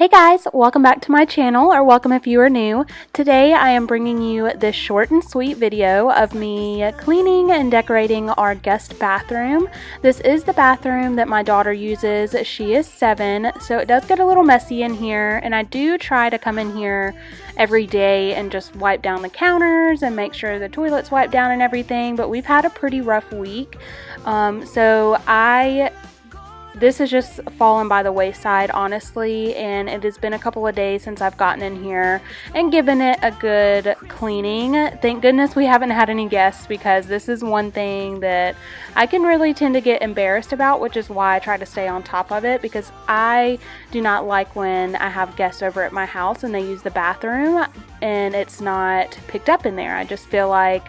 Hey guys, welcome back to my channel, or welcome if you are new. Today I am bringing you this short and sweet video of me cleaning and decorating our guest bathroom. This is the bathroom that my daughter uses. She is 7, so it does get a little messy in here, and I do try to come in here every day and just wipe down the counters and make sure the toilet's wiped down and everything, but we've had a pretty rough week. This has just fallen by the wayside, honestly, and it has been a couple of days since I've gotten in here and given it a good cleaning. Thank goodness we haven't had any guests, because this is one thing that I can really tend to get embarrassed about, which is why I try to stay on top of it, because I do not like when I have guests over at my house and they use the bathroom and it's not picked up in there. I just feel like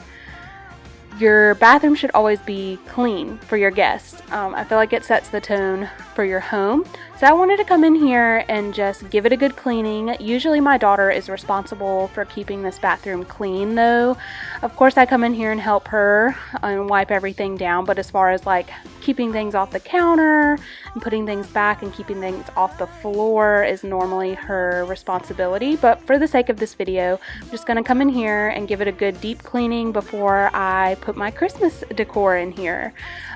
your bathroom should always be clean for your guests. I feel like it sets the tone for your home. So I wanted to come in here and just give it a good cleaning. Usually my daughter is responsible for keeping this bathroom clean though. Of course I come in here and help her and wipe everything down, but as far as like keeping things off the counter and putting things back and keeping things off the floor is normally her responsibility. But for the sake of this video, I'm just going to come in here and give it a good deep cleaning before I put my Christmas decor in here.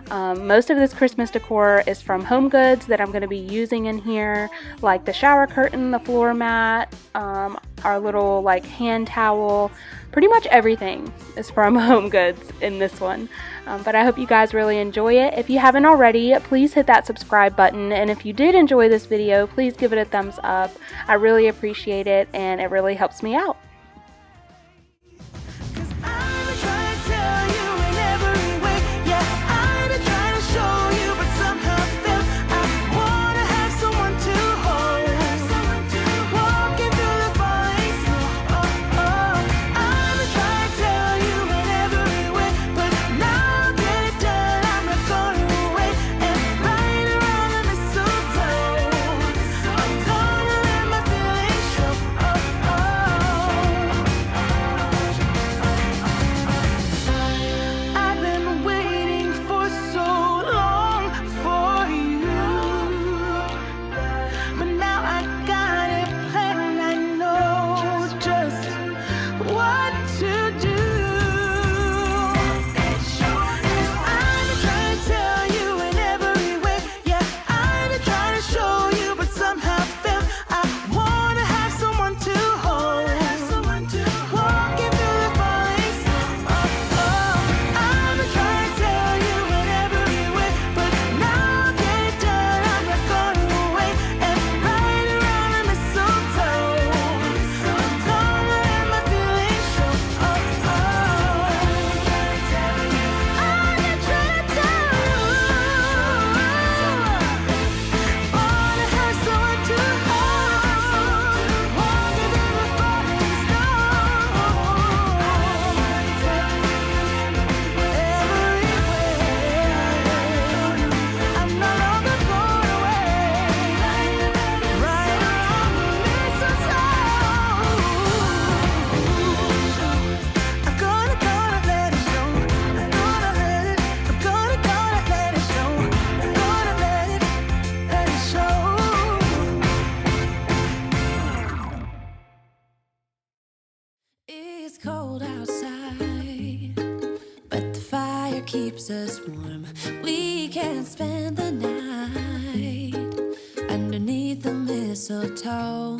Most of this Christmas decor is from Home Goods that I'm going to be using in here, like the shower curtain, the floor mat, our little like hand towel. Pretty much everything is from Home Goods in this one. But I hope you guys really enjoy it. If you haven't already, please hit that subscribe button, and if you did enjoy this video, please give it a thumbs up. I really appreciate it, and it really helps me out. It's cold outside, but the fire keeps us warm. We can spend the night underneath the mistletoe.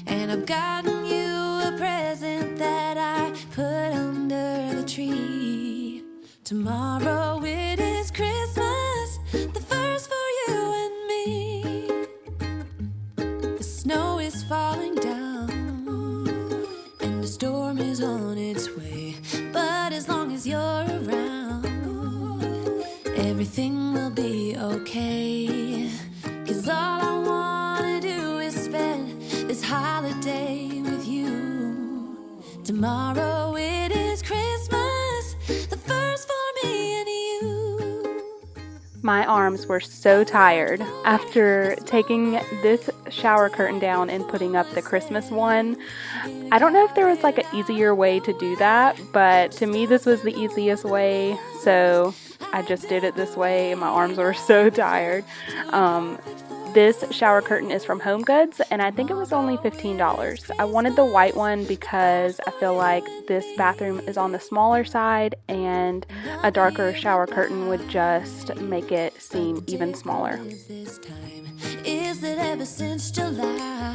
And I've gotten you a present that I put under the tree. Tomorrow it is Christmas, the first for you and me. The snow is falling down, the storm is on its way, but as long as you're around, everything will be okay. 'Cause all I wanna do is spend this holiday with you. Tomorrow it is Christmas, the first for me and you. My arms were so tired after taking this shower curtain down and putting up the Christmas one. I don't know if there was like an easier way to do that, but to me this was the easiest way, so I just did it this way and my arms were so tired. This shower curtain is from Home Goods, and I think it was only $15. I wanted the white one because I feel like this bathroom is on the smaller side, and a darker shower curtain would just make it seem even smaller. Is that ever since July,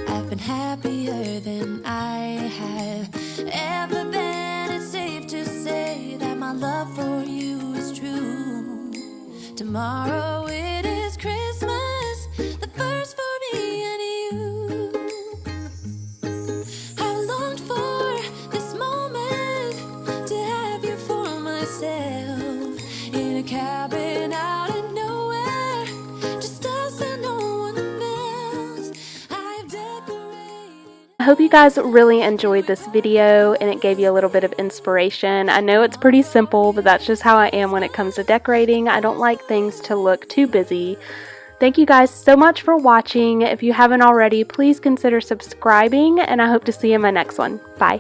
I've been happier than I have ever been. It's safe to say that my love for you is true. Tomorrow it is Christmas, the first for me and you. I longed for this moment to have you for myself in a cabin out in nowhere, just us and no one else. I've decorated. I hope you guys really enjoyed this video and it gave you a little bit of inspiration. I know it's pretty simple, but that's just how I am when it comes to decorating. I don't like things to look too busy. Thank you guys so much for watching. If you haven't already, please consider subscribing, and I hope to see you in my next one. Bye.